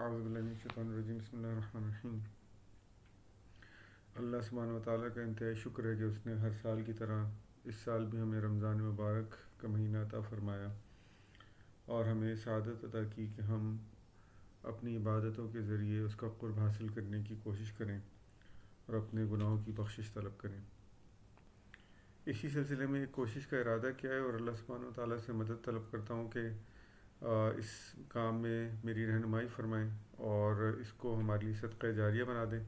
اعوذ باللہ من الشیطان الرجیم بسم اللہ الرحمن الرحیم۔ اللہ سبحانہ وتعالیٰ کا انتہائی شکر ہے کہ اس نے ہر سال کی طرح اس سال بھی ہمیں رمضان مبارک کا مہینہ عطا فرمایا اور ہمیں سعادت عطا کی کہ ہم اپنی عبادتوں کے ذریعے اس کا قرب حاصل کرنے کی کوشش کریں اور اپنے گناہوں کی بخشش طلب کریں۔ اسی سلسلے میں ایک کوشش کا ارادہ کیا ہے اور اللہ سبحانہ وتعالیٰ سے مدد طلب کرتا ہوں کہ اس کام میں میری رہنمائی فرمائیں اور اس کو ہمارے لیے صدقہ جاریہ بنا دیں۔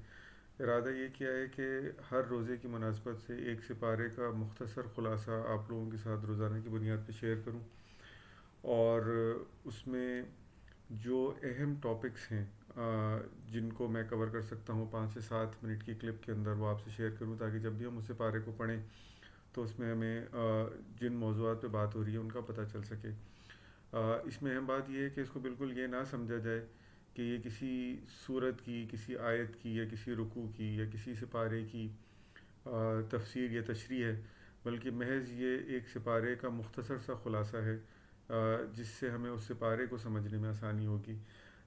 ارادہ یہ کیا ہے کہ ہر روزے کی مناسبت سے ایک سپارے کا مختصر خلاصہ آپ لوگوں کے ساتھ روزانہ کی بنیاد پہ شیئر کروں اور اس میں جو اہم ٹاپکس ہیں جن کو میں کور کر سکتا ہوں 5 سے 7 منٹ کی کلپ کے اندر وہ آپ سے شیئر کروں، تاکہ جب بھی ہم اس سپارے کو پڑھیں تو اس میں ہمیں جن موضوعات پہ بات ہو رہی ہے ان کا پتہ چل سکے۔ اس میں اہم بات یہ ہے کہ اس کو بالکل یہ نہ سمجھا جائے کہ یہ کسی صورت کی، کسی آیت کی یا کسی رکوع کی یا کسی سپارے کی تفسیر یا تشریح ہے، بلکہ محض یہ ایک سپارے کا مختصر سا خلاصہ ہے جس سے ہمیں اس سپارے کو سمجھنے میں آسانی ہوگی۔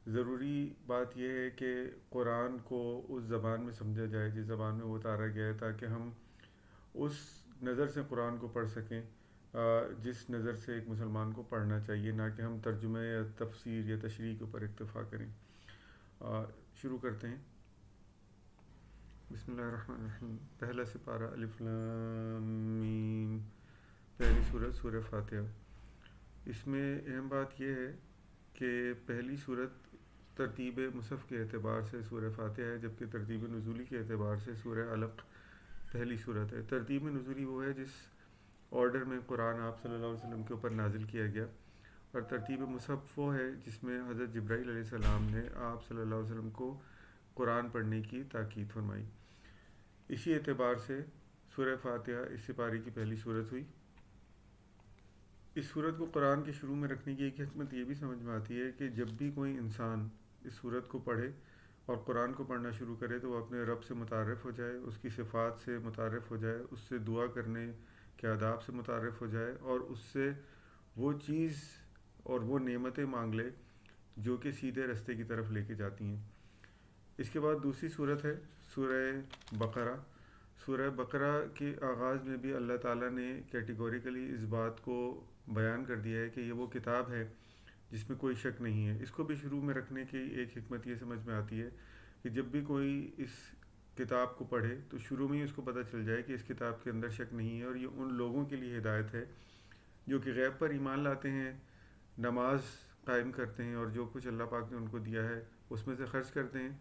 ضروری بات یہ ہے کہ قرآن کو اس زبان میں سمجھا جائے جس زبان میں وہ اتارا گیا ہے، تاکہ ہم اس نظر سے قرآن کو پڑھ سکیں جس نظر سے ایک مسلمان کو پڑھنا چاہیے، نہ کہ ہم ترجمے یا تفسیر یا تشریح کے اوپر اکتفا کریں۔ شروع کرتے ہیں۔ بسم اللہ الرحمن الرحیم۔ پہلا سپارہ الف لام میم، پہلی سورت سورہ فاتحہ۔ اس میں اہم بات یہ ہے کہ پہلی سورت ترتیب مصحف کے اعتبار سے سورہ فاتحہ ہے، جبکہ ترتیب نزولی کے اعتبار سے سورہ علق پہلی سورت ہے۔ ترتیب نزولی وہ ہے جس آرڈر میں قرآن آپ صلی اللہ علیہ وسلم کے اوپر نازل کیا گیا، اور ترتیب مصحف وہ ہے جس میں حضرت جبرائیل علیہ السلام نے آپ صلی اللہ علیہ وسلم کو قرآن پڑھنے کی تاکید فرمائی۔ اسی اعتبار سے سورہ فاتحہ اس سپارے کی پہلی سورت ہوئی۔ اس سورت کو قرآن کے شروع میں رکھنے کی ایک حکمت یہ بھی سمجھ میں آتی ہے کہ جب بھی کوئی انسان اس سورت کو پڑھے اور قرآن کو پڑھنا شروع کرے تو وہ اپنے رب سے متعارف ہو جائے، اس کی صفات سے متعارف ہو جائے، اس سے دعا کرنے کے آداب سے متعارف ہو جائے اور اس سے وہ چیز اور وہ نعمتیں مانگ لے جو کہ سیدھے رستے کی طرف لے کے جاتی ہیں۔ اس کے بعد دوسری سورت ہے سورہ بقرہ۔ سورہ بقرہ کے آغاز میں بھی اللہ تعالیٰ نے کیٹیگوریکلی اس بات کو بیان کر دیا ہے کہ یہ وہ کتاب ہے جس میں کوئی شک نہیں ہے۔ اس کو بھی شروع میں رکھنے کی ایک حکمت یہ سمجھ میں آتی ہے کہ جب بھی کوئی اس کتاب کو پڑھے تو شروع میں ہی اس کو پتہ چل جائے کہ اس کتاب کے اندر شک نہیں ہے، اور یہ ان لوگوں کے لیے ہدایت ہے جو کہ غیب پر ایمان لاتے ہیں، نماز قائم کرتے ہیں اور جو کچھ اللہ پاک نے ان کو دیا ہے اس میں سے خرچ کرتے ہیں،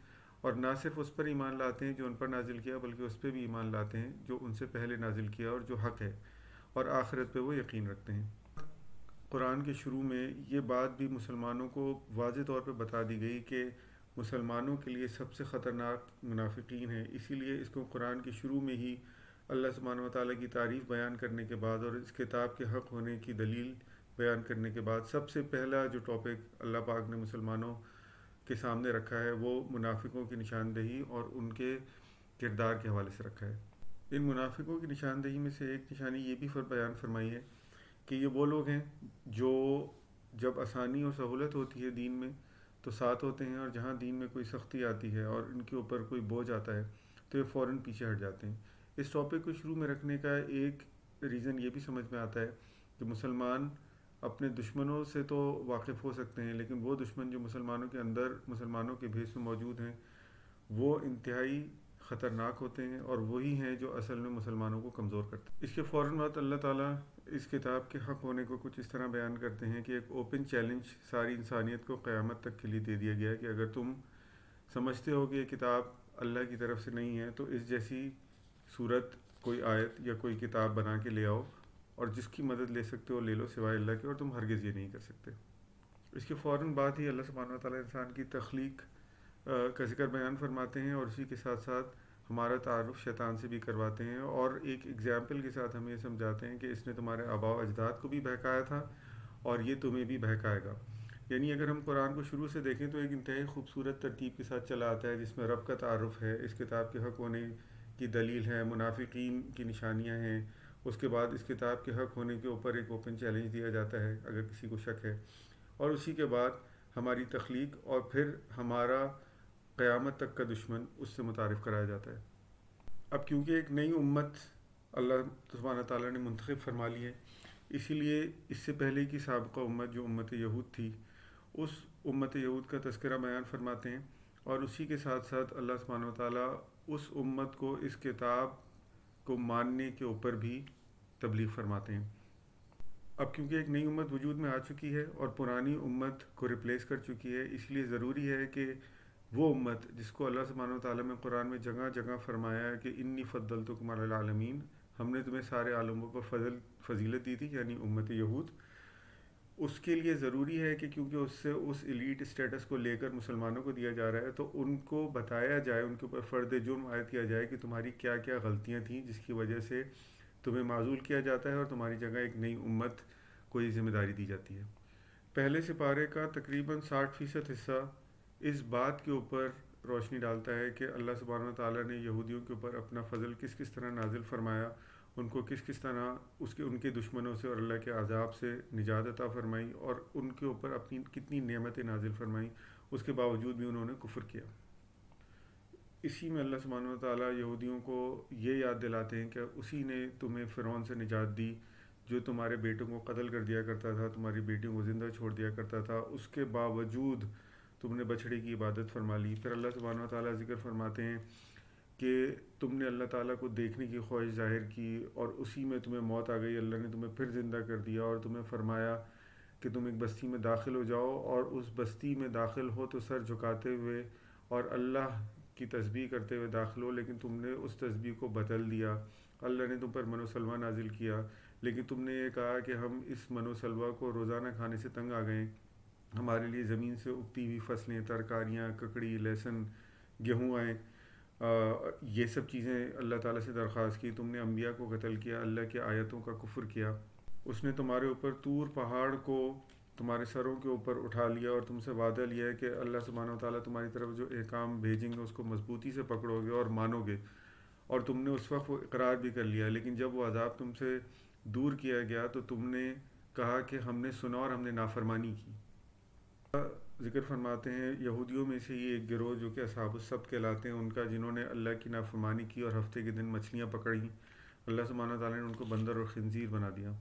اور نہ صرف اس پر ایمان لاتے ہیں جو ان پر نازل کیا بلکہ اس پہ بھی ایمان لاتے ہیں جو ان سے پہلے نازل کیا اور جو حق ہے، اور آخرت پہ وہ یقین رکھتے ہیں۔ قرآن کے شروع میں یہ بات بھی مسلمانوں کو واضح طور پہ بتا دی گئی کہ مسلمانوں کے لیے سب سے خطرناک منافقین ہیں، اسی لیے اس کو قرآن کے شروع میں ہی اللہ سبحانہ وتعالیٰ کی تعریف بیان کرنے کے بعد اور اس کتاب کے حق ہونے کی دلیل بیان کرنے کے بعد سب سے پہلا جو ٹاپک اللہ پاک نے مسلمانوں کے سامنے رکھا ہے وہ منافقوں کی نشاندہی اور ان کے کردار کے حوالے سے رکھا ہے۔ ان منافقوں کی نشاندہی میں سے ایک نشانی یہ بھی بیان فرمائی ہے کہ یہ وہ لوگ ہیں جو جب آسانی اور سہولت ہوتی ہے دین میں تو ساتھ ہوتے ہیں، اور جہاں دین میں کوئی سختی آتی ہے اور ان کے اوپر کوئی بوجھ آتا ہے تو یہ فوراً پیچھے ہٹ جاتے ہیں۔ اس ٹاپک کو شروع میں رکھنے کا ایک ریزن یہ بھی سمجھ میں آتا ہے کہ مسلمان اپنے دشمنوں سے تو واقف ہو سکتے ہیں، لیکن وہ دشمن جو مسلمانوں کے اندر مسلمانوں کے بھیس میں موجود ہیں وہ انتہائی خطرناک ہوتے ہیں، اور وہی ہیں جو اصل میں مسلمانوں کو کمزور کرتے ہیں۔ اس کے فوراً بعد اللہ تعالیٰ اس کتاب کے حق ہونے کو کچھ اس طرح بیان کرتے ہیں کہ ایک اوپن چیلنج ساری انسانیت کو قیامت تک کے لیے دے دیا گیا ہے کہ اگر تم سمجھتے ہو کہ یہ کتاب اللہ کی طرف سے نہیں ہے تو اس جیسی صورت کوئی آیت یا کوئی کتاب بنا کے لے آؤ، اور جس کی مدد لے سکتے ہو لے لو سوائے اللہ کے، اور تم ہرگز یہ نہیں کر سکتے۔ اس کے فوراً بعد ہی اللہ سبحانہ وتعالیٰ انسان کی تخلیق کا ذکر بیان فرماتے ہیں، اور اسی کے ساتھ ساتھ ہمارا تعارف شیطان سے بھی کرواتے ہیں، اور ایک ایگزامپل کے ساتھ ہمیں یہ سمجھاتے ہیں کہ اس نے تمہارے آباء و اجداد کو بھی بہکایا تھا اور یہ تمہیں بھی بہکائے گا۔ یعنی اگر ہم قرآن کو شروع سے دیکھیں تو ایک انتہائی خوبصورت ترتیب کے ساتھ چلا آتا ہے جس میں رب کا تعارف ہے، اس کتاب کے حق ہونے کی دلیل ہے، منافقین کی نشانیاں ہیں، اس کے بعد اس کتاب کے حق ہونے کے اوپر ایک اوپن چیلنج دیا جاتا ہے اگر کسی کو شک ہے، اور اسی کے بعد ہماری تخلیق اور پھر ہمارا قیامت تک کا دشمن اس سے متعارف کرایا جاتا ہے۔ اب کیونکہ ایک نئی امت اللہ سبحانہ تعالیٰ نے منتخب فرما لی ہے، اسی لیے اس سے پہلے کی سابقہ امت جو امت یہود تھی، اس امت یہود کا تذکرہ بیان فرماتے ہیں، اور اسی کے ساتھ ساتھ اللہ سبحانہ تعالیٰ اس امت کو اس کتاب کو ماننے کے اوپر بھی تبلیغ فرماتے ہیں۔ اب کیونکہ ایک نئی امت وجود میں آ چکی ہے اور پرانی امت کو ریپلیس کر چکی ہے، اس لیے ضروری ہے کہ وہ امت جس کو اللہ سبحانہ وتعالیٰ میں قرآن میں جگہ جگہ فرمایا ہے کہ انی فضلتکم علی العالمین، ہم نے تمہیں سارے عالموں پر فضیلت دی تھی، یعنی امت یہود، اس کے لیے ضروری ہے کہ کیونکہ اس سے اس ایلیٹ اسٹیٹس کو لے کر مسلمانوں کو دیا جا رہا ہے، تو ان کو بتایا جائے، ان کے اوپر فرد جرم عائد کیا جائے کہ تمہاری کیا کیا غلطیاں تھیں جس کی وجہ سے تمہیں معزول کیا جاتا ہے اور تمہاری جگہ ایک نئی امت کو یہ ذمہ داری دی جاتی ہے۔ پہلے سپارے کا تقریباً 60% حصہ اس بات کے اوپر روشنی ڈالتا ہے کہ اللہ سبحانہ وتعالیٰ نے یہودیوں کے اوپر اپنا فضل کس کس طرح نازل فرمایا، ان کو کس کس طرح ان کے دشمنوں سے اور اللہ کے عذاب سے نجات عطا فرمائی، اور ان کے اوپر اپنی کتنی نعمتیں نازل فرمائیں، اس کے باوجود بھی انہوں نے کفر کیا۔ اسی میں اللہ سبحانہ وتعالیٰ یہودیوں کو یہ یاد دلاتے ہیں کہ اسی نے تمہیں فرعون سے نجات دی جو تمہارے بیٹوں کو قتل کر دیا کرتا تھا، تمہاری بیٹیوں کو زندہ چھوڑ دیا کرتا تھا، اس کے باوجود تم نے بچھڑے کی عبادت فرما لی۔ پھر اللہ سبحانہ وتعالیٰ ذکر فرماتے ہیں کہ تم نے اللہ تعالیٰ کو دیکھنے کی خواہش ظاہر کی اور اسی میں تمہیں موت آ گئی، اللہ نے تمہیں پھر زندہ کر دیا اور تمہیں فرمایا کہ تم ایک بستی میں داخل ہو جاؤ، اور اس بستی میں داخل ہو تو سر جھکاتے ہوئے اور اللہ کی تسبیح کرتے ہوئے داخل ہو، لیکن تم نے اس تسبیح کو بدل دیا، اللہ نے تم پر من و سلوہ نازل کیا، لیکن تم نے یہ کہا کہ ہم اس من و سلوہ کو روزانہ کھانے سے تنگ آ گئے، ہمارے لیے زمین سے اگتی ہوئی فصلیں، ترکاریاں، ککڑی، لہسن، گیہوں آئیں، یہ سب چیزیں اللہ تعالیٰ سے درخواست کی، تم نے انبیاء کو قتل کیا، اللہ کی آیتوں کا کفر کیا، اس نے تمہارے اوپر طور پہاڑ کو تمہارے سروں کے اوپر اٹھا لیا اور تم سے وعدہ لیا ہے کہ اللہ سبحانہ وتعالیٰ تمہاری طرف جو احکام بھیجیں گے اس کو مضبوطی سے پکڑو گے اور مانو گے، اور تم نے اس وقت وہ اقرار بھی کر لیا، لیکن جب وہ عذاب تم سے دور کیا گیا تو تم نے کہا کہ ہم نے سنا اور ہم نے نافرمانی کی۔ ذکر فرماتے ہیں یہودیوں میں سے ہی ایک گروہ جو کہ اصحاب السبت کہلاتے ہیں، ان کا، جنہوں نے اللہ کی نافرمانی کی اور ہفتے کے دن مچھلیاں پکڑیں، اللہ سبحانہ تعالیٰ نے ان کو بندر اور خنزیر بنا دیا۔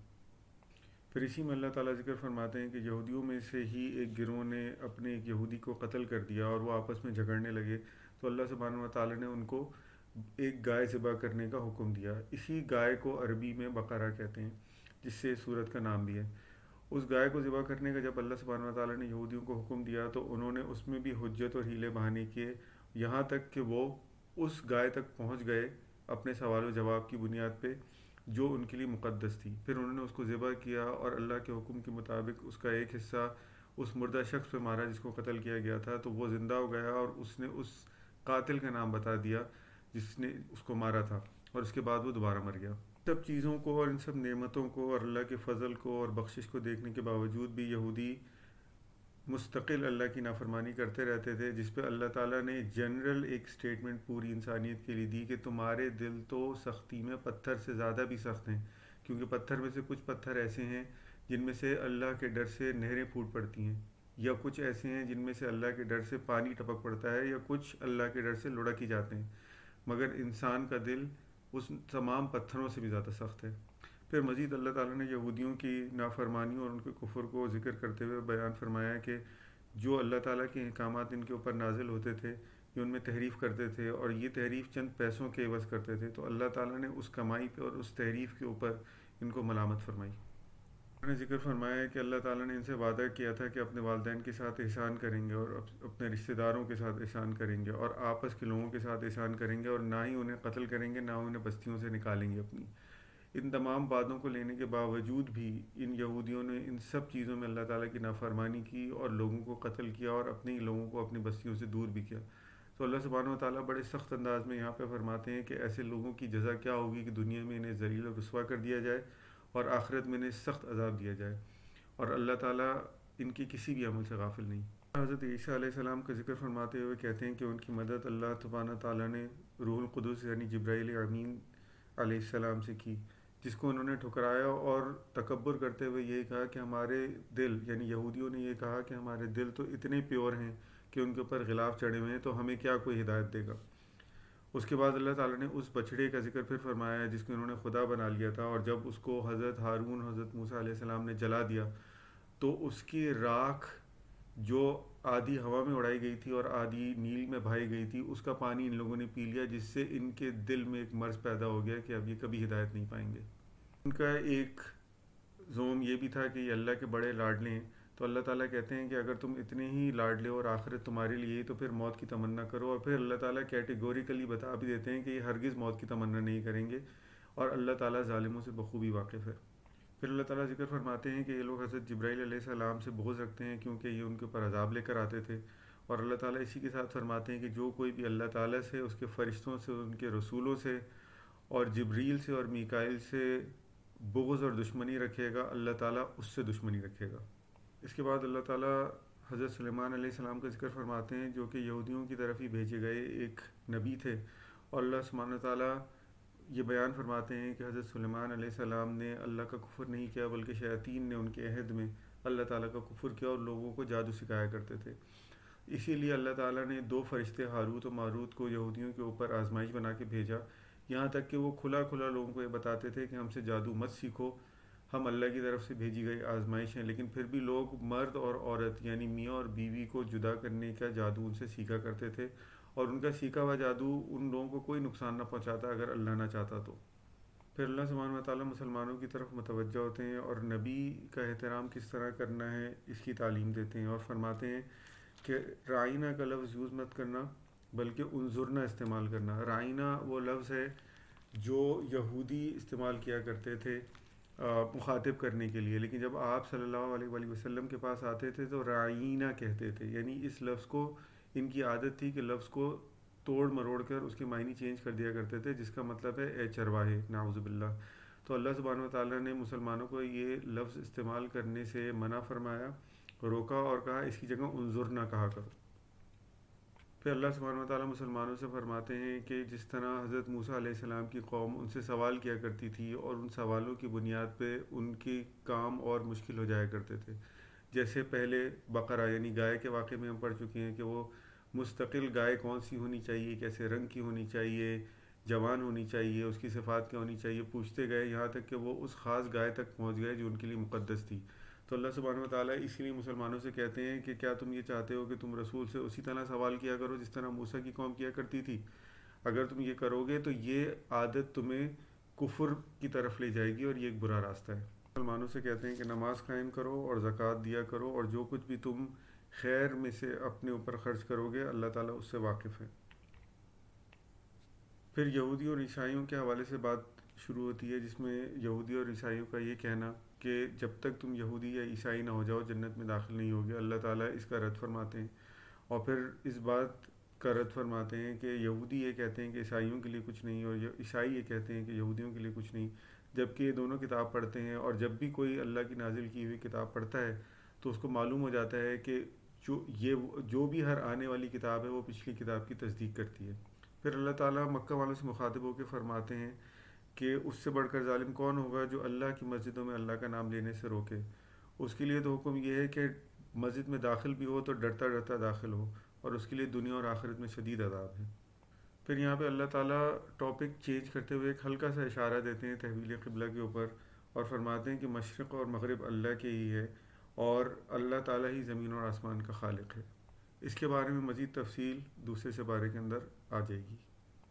پھر اسی میں اللہ تعالیٰ ذکر فرماتے ہیں کہ یہودیوں میں سے ہی ایک گروہ نے اپنے ایک یہودی کو قتل کر دیا اور وہ آپس میں جھگڑنے لگے، تو اللہ سبحانہ تعالیٰ نے ان کو ایک گائے ذبح کرنے کا حکم دیا۔ اسی گائے کو عربی میں بقرہ کہتے ہیں، جس سے اس سورت کا نام بھی ہے۔ اس گائے کو ذبح کرنے کا جب اللہ سبحانہ وتعالیٰ نے یہودیوں کو حکم دیا تو انہوں نے اس میں بھی حجت اور ہیلے بہانے کیے، یہاں تک کہ وہ اس گائے تک پہنچ گئے اپنے سوال و جواب کی بنیاد پہ جو ان کے لیے مقدس تھی۔ پھر انہوں نے اس کو ذبح کیا اور اللہ کے حکم کے مطابق اس کا ایک حصہ اس مردہ شخص پہ مارا جس کو قتل کیا گیا تھا، تو وہ زندہ ہو گیا اور اس نے اس قاتل کا نام بتا دیا جس نے اس کو مارا تھا، اور اس کے بعد وہ دوبارہ مر گیا۔ سب چیزوں کو اور ان سب نعمتوں کو اور اللہ کے فضل کو اور بخشش کو دیکھنے کے باوجود بھی یہودی مستقل اللہ کی نافرمانی کرتے رہتے تھے، جس پہ اللہ تعالیٰ نے جنرل ایک سٹیٹمنٹ پوری انسانیت کے لیے دی کہ تمہارے دل تو سختی میں پتھر سے زیادہ بھی سخت ہیں، کیونکہ پتھر میں سے کچھ پتھر ایسے ہیں جن میں سے اللہ کے ڈر سے نہریں پھوٹ پڑتی ہیں، یا کچھ ایسے ہیں جن میں سے اللہ کے ڈر سے پانی ٹپک پڑتا ہے، یا کچھ اللہ کے ڈر سے لڑک ہی جاتے ہیں، مگر انسان کا دل اس تمام پتھروں سے بھی زیادہ سخت ہے۔ پھر مزید اللہ تعالیٰ نے یہودیوں کی نافرمانیوں اور ان کے کفر کو ذکر کرتے ہوئے بیان فرمایا کہ جو اللہ تعالیٰ کے احکامات ان کے اوپر نازل ہوتے تھے یہ ان میں تحریف کرتے تھے، اور یہ تحریف چند پیسوں کے عوض کرتے تھے، تو اللہ تعالیٰ نے اس کمائی پہ اور اس تحریف کے اوپر ان کو ملامت فرمائی۔ انہوں نے ذکر فرمایا ہے کہ اللہ تعالیٰ نے ان سے وعدہ کیا تھا کہ اپنے والدین کے ساتھ احسان کریں گے اور اپنے رشتہ داروں کے ساتھ احسان کریں گے اور آپس کے لوگوں کے ساتھ احسان کریں گے، اور نہ ہی انہیں قتل کریں گے، نہ انہیں بستیوں سے نکالیں گے اپنی۔ ان تمام باتوں کو لینے کے باوجود بھی ان یہودیوں نے ان سب چیزوں میں اللہ تعالیٰ کی نافرمانی کی اور لوگوں کو قتل کیا اور اپنے ہی لوگوں کو اپنی بستیوں سے دور بھی کیا۔ تو اللہ سبحانہ و تعالیٰ بڑے سخت انداز میں یہاں پہ فرماتے ہیں کہ ایسے لوگوں کی جزا کیا ہوگی کہ دنیا میں انہیں ذلیل و رسوا کر دیا جائے اور آخرت میں انہیں سخت عذاب دیا جائے، اور اللہ تعالیٰ ان کی کسی بھی عمل سے غافل نہیں۔ حضرت عیسیٰ علیہ السلام کا ذکر فرماتے ہوئے کہتے ہیں کہ ان کی مدد اللہ سبحانہ تعالیٰ نے روح القدس یعنی جبرائیل امین علیہ السلام سے کی، جس کو انہوں نے ٹھکرایا اور تکبر کرتے ہوئے یہ کہا کہ ہمارے دل، یعنی یہودیوں نے یہ کہا کہ ہمارے دل تو اتنے پیور ہیں کہ ان کے اوپر غلاف چڑھے ہوئے ہیں، تو ہمیں کیا کوئی ہدایت دے گا۔ اس کے بعد اللہ تعالیٰ نے اس بچڑے کا ذکر پھر فرمایا جس کو انہوں نے خدا بنا لیا تھا، اور جب اس کو حضرت ہارون حضرت موسیٰ علیہ السلام نے جلا دیا تو اس کی راکھ جو آدھی ہوا میں اڑائی گئی تھی اور آدھی نیل میں بہائی گئی تھی، اس کا پانی ان لوگوں نے پی لیا، جس سے ان کے دل میں ایک مرض پیدا ہو گیا کہ اب یہ کبھی ہدایت نہیں پائیں گے۔ ان کا ایک زوم یہ بھی تھا کہ یہ اللہ کے بڑے لاڈلے ہیں، تو اللہ تعالیٰ کہتے ہیں کہ اگر تم اتنے ہی لاڈلے اور آخرت تمہارے لیے تو پھر موت کی تمنا کرو، اور پھر اللہ تعالیٰ کیٹیگوریکلی بتا بھی دیتے ہیں کہ یہ ہرگز موت کی تمنا نہیں کریں گے، اور اللہ تعالیٰ ظالموں سے بخوبی واقف ہے۔ پھر اللہ تعالیٰ ذکر فرماتے ہیں کہ یہ لوگ حضرت جبرائیل علیہ السلام سے بغض رکھتے ہیں کیونکہ یہ ان کے اوپر عذاب لے کر آتے تھے، اور اللہ تعالیٰ اسی کے ساتھ فرماتے ہیں کہ جو کوئی بھی اللہ تعالیٰ سے، اس کے فرشتوں سے، ان کے رسولوں سے اور جبریل سے اور میکائیل سے بغض اور دشمنی رکھے گا، اللہ تعالیٰ اس سے دشمنی رکھے گا۔ اس کے بعد اللہ تعالیٰ حضرت سلیمان علیہ السلام کا ذکر فرماتے ہیں جو کہ یہودیوں کی طرف ہی بھیجے گئے ایک نبی تھے، اور اللہ سبحانہ تعالیٰ یہ بیان فرماتے ہیں کہ حضرت سلیمان علیہ السلام نے اللہ کا کفر نہیں کیا، بلکہ شیاطین نے ان کے عہد میں اللہ تعالیٰ کا کفر کیا اور لوگوں کو جادو سکھایا کرتے تھے۔ اسی لیے اللہ تعالیٰ نے 2 فرشتے ہاروت و ماروت کو یہودیوں کے اوپر آزمائش بنا کے بھیجا، یہاں تک کہ وہ کھلا کھلا لوگوں کو یہ بتاتے تھے کہ ہم سے جادو مت سیکھو، ہم اللہ کی طرف سے بھیجی گئی آزمائش ہیں، لیکن پھر بھی لوگ مرد اور عورت یعنی میاں اور بیوی کو جدا کرنے کا جادو ان سے سیکھا کرتے تھے، اور ان کا سیکھا ہوا جادو ان لوگوں کو کوئی نقصان نہ پہنچاتا اگر اللہ نہ چاہتا تو۔ پھر اللہ سبحانہ وتعالیٰ مسلمانوں کی طرف متوجہ ہوتے ہیں اور نبی کا احترام کس طرح کرنا ہے اس کی تعلیم دیتے ہیں، اور فرماتے ہیں کہ رائنا کا لفظ یوز مت کرنا بلکہ انظرنا استعمال کرنا۔ رائنا وہ لفظ ہے جو یہودی استعمال کیا کرتے تھے مخاطب کرنے کے لیے، لیکن جب آپ صلی اللہ علیہ وآلہ وسلم کے پاس آتے تھے تو رائنا کہتے تھے، یعنی اس لفظ کو ان کی عادت تھی کہ لفظ کو توڑ مروڑ کر اس کے معنی چینج کر دیا کرتے تھے، جس کا مطلب ہے اے چرواہے، نعوذ باللہ۔ تو اللہ سبحانہ وتعالیٰ نے مسلمانوں کو یہ لفظ استعمال کرنے سے منع فرمایا، روکا، اور کہا اس کی جگہ انظرنا کہا کرو۔ پھر اللہ سبحانہ وتعالیٰ مسلمانوں سے فرماتے ہیں کہ جس طرح حضرت موسیٰ علیہ السلام کی قوم ان سے سوال کیا کرتی تھی اور ان سوالوں کی بنیاد پہ ان کے کام اور مشکل ہو جایا کرتے تھے، جیسے پہلے بقرہ یعنی گائے کے واقعے میں ہم پڑھ چکے ہیں کہ وہ مستقل گائے کون سی ہونی چاہیے، کیسے رنگ کی ہونی چاہیے، جوان ہونی چاہیے، اس کی صفات کیا ہونی چاہیے، پوچھتے گئے یہاں تک کہ وہ اس خاص گائے تک پہنچ گئے جو ان کے لیے مقدس تھی۔ تو اللہ سبحانہ وتعالیٰ اسی لیے مسلمانوں سے کہتے ہیں کہ کیا تم یہ چاہتے ہو کہ تم رسول سے اسی طرح سوال کیا کرو جس طرح موسیٰ کی قوم کیا کرتی تھی؟ اگر تم یہ کرو گے تو یہ عادت تمہیں کفر کی طرف لے جائے گی اور یہ ایک برا راستہ ہے۔ مسلمانوں سے کہتے ہیں کہ نماز قائم کرو اور زکوٰۃ دیا کرو، اور جو کچھ بھی تم خیر میں سے اپنے اوپر خرچ کرو گے اللہ تعالیٰ اس سے واقف ہے۔ پھر یہودی اور عیسائیوں کے حوالے سے بات شروع ہوتی ہے، جس میں یہودی اور عیسائیوں کا یہ کہنا کہ جب تک تم یہودی یا عیسائی نہ ہو جاؤ جنت میں داخل نہیں ہوگے۔ اللہ تعالیٰ اس کا رد فرماتے ہیں، اور پھر اس بات کا رد فرماتے ہیں کہ یہودی یہ کہتے ہیں کہ عیسائیوں کے لیے کچھ نہیں، اور عیسائی یہ کہتے ہیں کہ یہودیوں کے لیے کچھ نہیں، جبکہ یہ دونوں کتاب پڑھتے ہیں، اور جب بھی کوئی اللہ کی نازل کی ہوئی کتاب پڑھتا ہے تو اس کو معلوم ہو جاتا ہے کہ جو بھی ہر آنے والی کتاب ہے وہ پچھلی کتاب کی تصدیق کرتی ہے۔ پھر اللہ تعالیٰ مکہ والوں سے مخاطب ہو کے فرماتے ہیں کہ اس سے بڑھ کر ظالم کون ہوگا جو اللہ کی مسجدوں میں اللہ کا نام لینے سے روکے۔ اس کے لیے تو حکم یہ ہے کہ مسجد میں داخل بھی ہو تو ڈرتا ڈرتا داخل ہو، اور اس کے لیے دنیا اور آخرت میں شدید عذاب ہے۔ پھر یہاں پہ اللہ تعالیٰ ٹاپک چینج کرتے ہوئے ایک ہلکا سا اشارہ دیتے ہیں تحویل قبلہ کے اوپر، اور فرماتے ہیں کہ مشرق اور مغرب اللہ کے ہی ہے، اور اللہ تعالیٰ ہی زمین اور آسمان کا خالق ہے۔ اس کے بارے میں مزید تفصیل دوسرے سپارے کے اندر آ جائے گی۔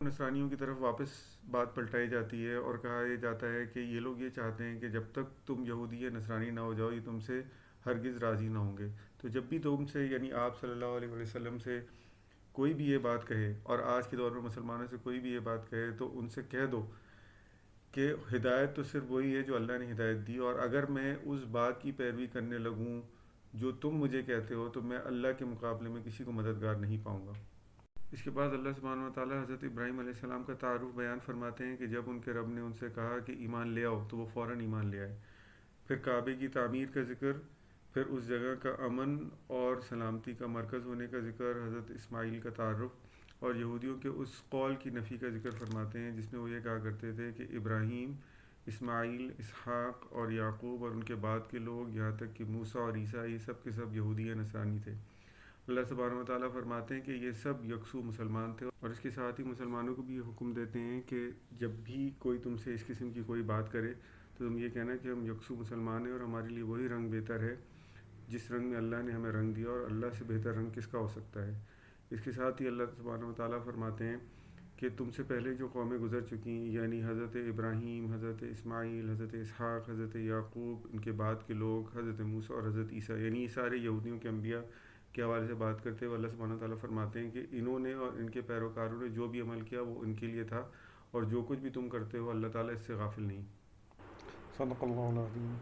نصرانیوں کی طرف واپس بات پلٹائی جاتی ہے اور کہا یہ جاتا ہے کہ یہ لوگ یہ چاہتے ہیں کہ جب تک تم یہودی یا نصرانی نہ ہو جاؤ یہ تم سے ہرگز راضی نہ ہوں گے۔ تو جب بھی تم سے یعنی آپ صلی اللہ علیہ وسلم سے کوئی بھی یہ بات کہے، اور آج کے دور میں مسلمانوں سے کوئی بھی یہ بات کہے، تو ان سے کہہ دو کہ ہدایت تو صرف وہی ہے جو اللہ نے ہدایت دی، اور اگر میں اس بات کی پیروی کرنے لگوں جو تم مجھے کہتے ہو تو میں اللہ کے مقابلے میں کسی کو مددگار نہیں پاؤں گا۔ اس کے بعد اللہ سبحانہ وتعالیٰ حضرت ابراہیم علیہ السلام کا تعارف بیان فرماتے ہیں کہ جب ان کے رب نے ان سے کہا کہ ایمان لے آؤ تو وہ فوراً ایمان لے آئے۔ پھر کعبے کی تعمیر کا ذکر، پھر اس جگہ کا امن اور سلامتی کا مرکز ہونے کا ذکر، حضرت اسماعیل کا تعارف، اور یہودیوں کے اس قول کی نفی کا ذکر فرماتے ہیں جس میں وہ یہ کہا کرتے تھے کہ ابراہیم اسماعیل، اسحاق اور یعقوب اور ان کے بعد کے لوگ، یہاں تک کہ موسیٰ اور عیسیٰ، یہ سب کے سب یہودی یا نصرانی تھے۔ اللہ سبحانہ و تعالیٰ فرماتے ہیں کہ یہ سب یکسو مسلمان تھے، اور اس کے ساتھ ہی مسلمانوں کو بھی یہ حکم دیتے ہیں کہ جب بھی کوئی تم سے اس قسم کی کوئی بات کرے تو تم یہ کہنا کہ ہم یکسو مسلمان ہیں اور ہمارے لیے وہی رنگ بہتر ہے جس رنگ میں اللہ نے ہمیں رنگ دیا، اور اللہ سے بہتر رنگ کس کا ہو سکتا ہے۔ اس کے ساتھ ہی اللہ سبحانہ و تعالیٰ فرماتے ہیں کہ تم سے پہلے جو قومیں گزر چکی، یعنی حضرت ابراہیم، حضرت اسماعیل، حضرت اسحاق، حضرت یعقوب، ان کے بعد کے لوگ، حضرت موسیٰ اور حضرت عیسیٰ، یعنی یہ سارے یہودیوں کے انبیاء کے حوالے سے بات کرتے ہوئے اللہ سبحانہ تعالیٰ فرماتے ہیں کہ انہوں نے اور ان کے پیروکاروں نے جو بھی عمل کیا وہ ان کے لیے تھا، اور جو کچھ بھی تم کرتے ہو اللہ تعالیٰ اس سے غافل نہیں۔ صدق اللہ العظیم۔